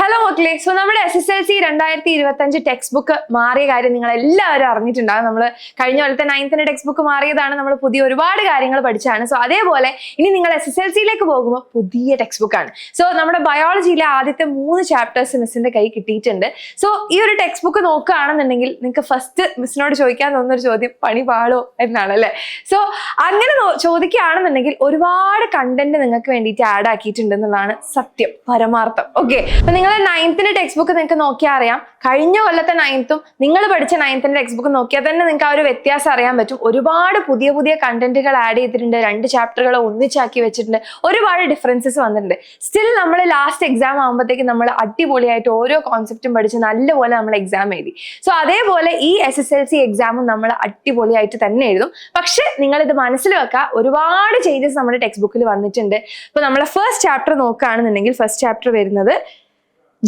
Hello മക്കളെ, so നമ്മുടെ SSLC 2025 text book മാറിയ കാര്യം നിങ്ങൾ എല്ലാവരും അറിഞ്ഞിട്ടുണ്ടാകും. നമ്മൾ കഴിഞ്ഞ കൊല്ലത്തെ 9th ടെക്സ്റ്റ് ബുക്ക് മാറിയതാണ്. നമ്മൾ പുതിയ ഒരുപാട് കാര്യങ്ങൾ പഠിച്ചാണ്. സോ അതേപോലെ ഇനി നിങ്ങൾ SSLCയിലേക്ക് പോകുമ്പോൾ പുതിയ ടെക്സ്റ്റ് ബുക്കാണ്. സോ നമ്മുടെ ബയോളജിയിലെ ആദ്യത്തെ 3 ചാപ്റ്റേഴ്സ് മിസ്സിന്റെ കൈ കിട്ടിയിട്ടുണ്ട്. സോ ഈ ഒരു ടെക്സ്റ്റ് ബുക്ക് നോക്കുകയാണെന്നുണ്ടെങ്കിൽ നിങ്ങൾക്ക് ഫസ്റ്റ് മിസ്സിനോട് ചോദിക്കാൻ തോന്നുന്നൊരു ചോദ്യം പണി പാളോ എന്നാണ് അല്ലേ. സോ അങ്ങനെ ചോദിക്കുകയാണെന്നുണ്ടെങ്കിൽ ഒരുപാട് കണ്ടന്റ് നിങ്ങൾക്ക് വേണ്ടിയിട്ട് ആഡ് ആക്കിയിട്ടുണ്ട് എന്നുള്ളതാണ് സത്യം, പരമാർത്ഥം. ഓക്കെ, അപ്പൊ നിങ്ങൾ 9th ടെക്സ്റ്റ് ബുക്ക് നിങ്ങൾക്ക് നോക്കിയാൽ അറിയാം. കഴിഞ്ഞ കൊല്ലത്തെ 9th നിങ്ങൾ പഠിച്ച 9th ടെക്സ്റ്റ് ബുക്ക് നോക്കിയാൽ തന്നെ നിങ്ങൾക്ക് ആ ഒരു വ്യത്യാസം അറിയാൻ പറ്റും. ഒരുപാട് പുതിയ പുതിയ കണ്ടന്റുകൾ ആഡ് ചെയ്തിട്ടുണ്ട്. 2 ചാപ്റ്ററുകൾ ഒന്നിച്ചാക്കി വെച്ചിട്ടുണ്ട്. ഒരുപാട് ഡിഫറൻസസ് വന്നിട്ടുണ്ട്. സ്റ്റിൽ നമ്മൾ ലാസ്റ്റ് എക്സാം ആകുമ്പോഴത്തേക്ക് നമ്മൾ അടിപൊളിയായിട്ട് ഓരോ കോൺസെപ്റ്റും പഠിച്ച് നല്ലപോലെ നമ്മൾ എക്സാം എഴുതി. സോ അതേപോലെ ഈ SSLC എക്സാമും നമ്മൾ അടിപൊളിയായിട്ട് തന്നെ എഴുതും. പക്ഷെ നിങ്ങൾ ഇത് മനസ്സിൽ വെക്കുക, ഒരുപാട് ചേഞ്ചസ് നമ്മുടെ ടെക്സ്റ്റ് ബുക്കിൽ വന്നിട്ടുണ്ട്. ഇപ്പൊ നമ്മളെ ഫസ്റ്റ് ചാപ്റ്റർ നോക്കുകയാണെന്നുണ്ടെങ്കിൽ ഫസ്റ്റ് ചാപ്റ്റർ വരുന്നത്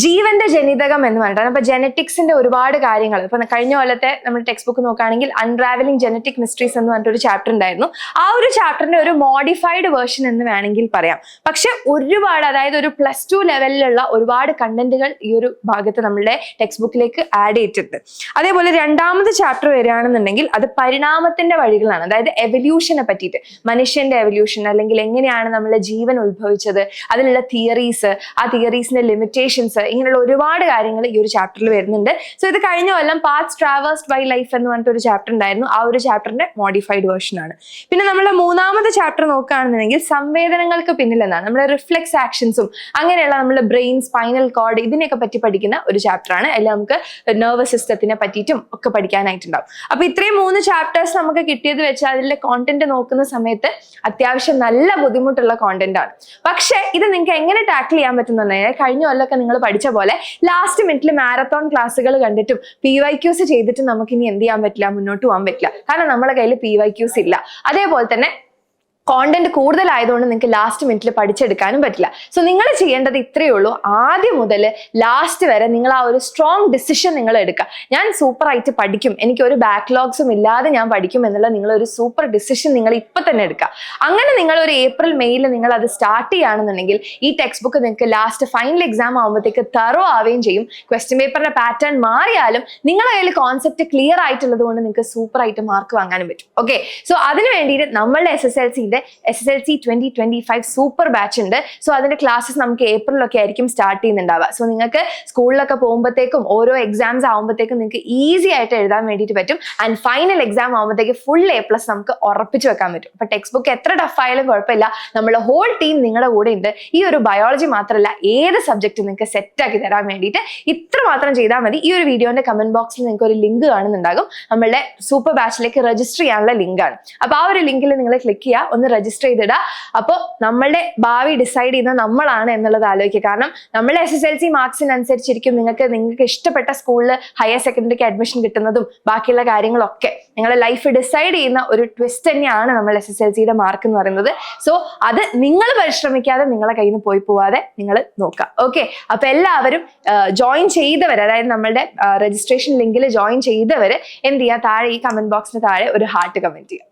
ജീവന്റെ ജനിതകം എന്ന് പറഞ്ഞിട്ടാണ്. അപ്പൊ ജെനറ്റിക്സിന്റെ ഒരുപാട് കാര്യങ്ങൾ ഇപ്പൊ കഴിഞ്ഞ കൊല്ലത്തെ നമ്മുടെ ടെക്സ്റ്റ് ബുക്ക് നോക്കുകയാണെങ്കിൽ അൺറാവലിംഗ് ജെനറ്റിക് മിസ്റ്ററീസ് എന്ന് പറഞ്ഞിട്ടൊരു ചാപ്റ്റർ ഉണ്ടായിരുന്നു. ആ ഒരു ചാപ്റ്ററിന്റെ ഒരു മോഡിഫൈഡ് വേർഷൻ എന്ന് വേണമെങ്കിൽ പറയാം. പക്ഷെ ഒരുപാട്, അതായത് ഒരു +2 ലെവലിലുള്ള ഒരുപാട് കണ്ടന്റുകൾ ഈ ഒരു ഭാഗത്ത് നമ്മുടെ ടെക്സ്റ്റ് ബുക്കിലേക്ക് ആഡ് ചെയ്തിട്ടുണ്ട്. അതേപോലെ രണ്ടാമത്തെ ചാപ്റ്റർ വരികയാണെന്നുണ്ടെങ്കിൽ അത് പരിണാമത്തിന്റെ വഴികളാണ്. അതായത് എവല്യൂഷനെ പറ്റിയിട്ട്, മനുഷ്യന്റെ എവല്യൂഷൻ അല്ലെങ്കിൽ എങ്ങനെയാണ് നമ്മളെ ജീവൻ ഉത്ഭവിച്ചത്, അതിലുള്ള തിയറീസ്, ആ തിയറീസിന്റെ ലിമിറ്റേഷൻസ്, ഇങ്ങനെയുള്ള ഒരുപാട് കാര്യങ്ങൾ ഈ ഒരു ചാപ്റ്ററിൽ വരുന്നുണ്ട്. സോ ഇത് കഴിഞ്ഞ കൊല്ലം പാത്സ് ട്രാവേഴ്സ്ഡ് ബൈ ലൈഫ് എന്ന് പറഞ്ഞിട്ട് ഒരു ചാപ്റ്റർ ഉണ്ടായിരുന്നു. ആ ഒരു ചാപ്റ്ററിന്റെ മോഡിഫൈഡ് വേർഷൻ ആണ്. പിന്നെ നമ്മുടെ മൂന്നാമത്തെ ചാപ്റ്റർ നോക്കുകയാണെന്നുണ്ടെങ്കിൽ സംവേദനങ്ങൾക്ക് പിന്നിൽ എന്നാണ്. നമ്മുടെ റിഫ്ലെക്സ് ആക്ഷൻസും അങ്ങനെയുള്ള നമ്മുടെ ബ്രെയിൻ, സ്പൈനൽ കോഡ്, ഇതിനെയൊക്കെ പറ്റി പഠിക്കുന്ന ഒരു ചാപ്റ്റർ ആണ്. അതിൽ നമുക്ക് നെർവസ് സിസ്റ്റത്തിനെ പറ്റിയിട്ടും ഒക്കെ പഠിക്കാനായിട്ടുണ്ടാവും. അപ്പൊ ഇത്രയും 3 ചാപ്റ്റേഴ്സ് നമുക്ക് കിട്ടിയത് വെച്ച് അതിലെ കോണ്ടന്റ് നോക്കുന്ന സമയത്ത് അത്യാവശ്യം നല്ല ബുദ്ധിമുട്ടുള്ള കോണ്ടന്റ് ആണ്. പക്ഷെ ഇത് നിങ്ങൾക്ക് എങ്ങനെ ടാക്കിൾ ചെയ്യാൻ പറ്റുന്നുണ്ടെങ്കിൽ കഴിഞ്ഞ കൊല്ലമൊക്കെ നിങ്ങൾ പഠിച്ച പോലെ ലാസ്റ്റ് മിനിറ്റിൽ മാരത്തോൺ ക്ലാസ്സുകൾ കണ്ടിട്ടും PYQs ചെയ്തിട്ടും നമുക്ക് ഇനി എന്ത് ചെയ്യാൻ പറ്റില്ല, മുന്നോട്ട് പോകാൻ പറ്റില്ല. കാരണം നമ്മുടെ കയ്യിൽ PYQs ഇല്ല. അതേപോലെ തന്നെ കോണ്ടന്റ് കൂടുതലായതുകൊണ്ട് നിങ്ങൾക്ക് ലാസ്റ്റ് മിനിറ്റിൽ പഠിച്ചെടുക്കാനും പറ്റില്ല. സോ നിങ്ങൾ ചെയ്യേണ്ടത് ഇത്രയേ ഉള്ളൂ. ആദ്യം മുതൽ ലാസ്റ്റ് വരെ നിങ്ങൾ ആ ഒരു സ്ട്രോങ് ഡിസിഷൻ നിങ്ങൾ എടുക്കുക. ഞാൻ സൂപ്പറായിട്ട് പഠിക്കും, എനിക്ക് ഒരു ബാക്ക്ലോഗ്സും ഇല്ലാതെ ഞാൻ പഠിക്കും എന്നുള്ള നിങ്ങളൊരു സൂപ്പർ ഡിസിഷൻ നിങ്ങൾ ഇപ്പൊ തന്നെ എടുക്കുക. അങ്ങനെ നിങ്ങൾ ഒരു April, May നിങ്ങൾ അത് സ്റ്റാർട്ട് ചെയ്യുകയാണെന്നുണ്ടെങ്കിൽ ഈ ടെക്സ്റ്റ് ബുക്ക് നിങ്ങൾക്ക് ലാസ്റ്റ് ഫൈനൽ എക്സാം ആകുമ്പോഴത്തേക്ക് തറോ ആവുകയും ചെയ്യും. ക്വസ്റ്റ്യൻ പേപ്പറിന്റെ പാറ്റേൺ മാറിയാലും നിങ്ങളുടെ കയ്യിൽ കോൺസെപ്റ്റ് ക്ലിയർ ആയിട്ടുള്ളത് കൊണ്ട് നിങ്ങൾക്ക് സൂപ്പറായിട്ട് മാർക്ക് വാങ്ങാനും പറ്റും. ഓക്കെ, സോ അതിന് വേണ്ടിയിട്ട് നമ്മളുടെ SSLC 2025 സൂപ്പർ ബാച്ച് ഉണ്ട്. സോ അതിന്റെ ക്ലാസ്സസ് നമുക്ക് ഏപ്രിലൊക്കെ ആയിരിക്കും സ്റ്റാർട്ട് ചെയ്യുന്നുണ്ടാവുക. സോ നിങ്ങൾക്ക് സ്കൂളിലൊക്കെ പോകുമ്പോഴത്തേക്കും ഓരോ എക്സാംസ് ആകുമ്പോഴത്തേക്കും നിങ്ങൾക്ക് ഈസി ആയിട്ട് എഴുതാൻ വേണ്ടിയിട്ട് പറ്റും. ആൻഡ് ഫൈനൽ എക്സാം ആകുമ്പോഴത്തേക്ക് ഫുൾ A+ നമുക്ക് ഉറപ്പിച്ചു വെക്കാൻ പറ്റും. അപ്പൊ ടെക്സ്റ്റ് ബുക്ക് എത്ര ടഫ് ആയാലും കുഴപ്പമില്ല, നമ്മുടെ ഹോൾ ടീം നിങ്ങളുടെ കൂടെ ഉണ്ട്. ഈ ഒരു ബയോളജി മാത്രമല്ല, ഏത് സബ്ജക്റ്റ് നിങ്ങൾക്ക് സെറ്റ് ആക്കി തരാൻ വേണ്ടിയിട്ട് ഇത്ര മാത്രം ചെയ്താൽ മതി. ഈ ഒരു വീഡിയോന്റെ കമന്റ് ബോക്സിൽ നിങ്ങൾക്ക് ഒരു ലിങ്ക് കാണുന്നുണ്ടാകും. നമ്മളുടെ സൂപ്പർ ബാച്ചിലേക്ക് രജിസ്റ്റർ ചെയ്യാനുള്ള ലിങ്ക് ആണ്. അപ്പൊ ആ ഒരു ലിങ്കിൽ നിങ്ങൾ ക്ലിക്ക് ചെയ്യുക, ഒന്ന് രജിസ്റ്റർ ചെയ്തിടുക. അപ്പോൾ നമ്മളുടെ ഭാവി ഡിസൈഡ് ചെയ്യുന്ന നമ്മളാണ് എന്നുള്ളത് ആലോചിക്കുക. കാരണം നമ്മളുടെ SSLC മാർക്സിനനുസരിച്ചിരിക്കും നിങ്ങൾക്ക് ഇഷ്ടപ്പെട്ട സ്കൂളിൽ ഹയർ സെക്കൻഡറിക്ക് അഡ്മിഷൻ കിട്ടുന്നതും ബാക്കിയുള്ള കാര്യങ്ങളൊക്കെ. നിങ്ങളുടെ ലൈഫ് ഡിസൈഡ് ചെയ്യുന്ന ഒരു ട്വിസ്റ്റ് തന്നെയാണ് നമ്മൾ SSLCയുടെ മാർക്ക് എന്ന് പറയുന്നത്. സോ അത് നിങ്ങൾ പരിശ്രമിക്കാതെ നിങ്ങളെ കയ്യിൽ നിന്ന് പോവാതെ നിങ്ങൾ നോക്കുക. ഓക്കെ, അപ്പൊ എല്ലാവരും ജോയിൻ ചെയ്തവർ, അതായത് നമ്മളുടെ രജിസ്ട്രേഷൻ ലിങ്കിൽ ജോയിൻ ചെയ്തവർ എന്ത് ചെയ്യുക, താഴെ ഈ കമന്റ് ബോക്സിന് താഴെ ഒരു ഹാർട്ട് കമന്റ് ചെയ്യുക.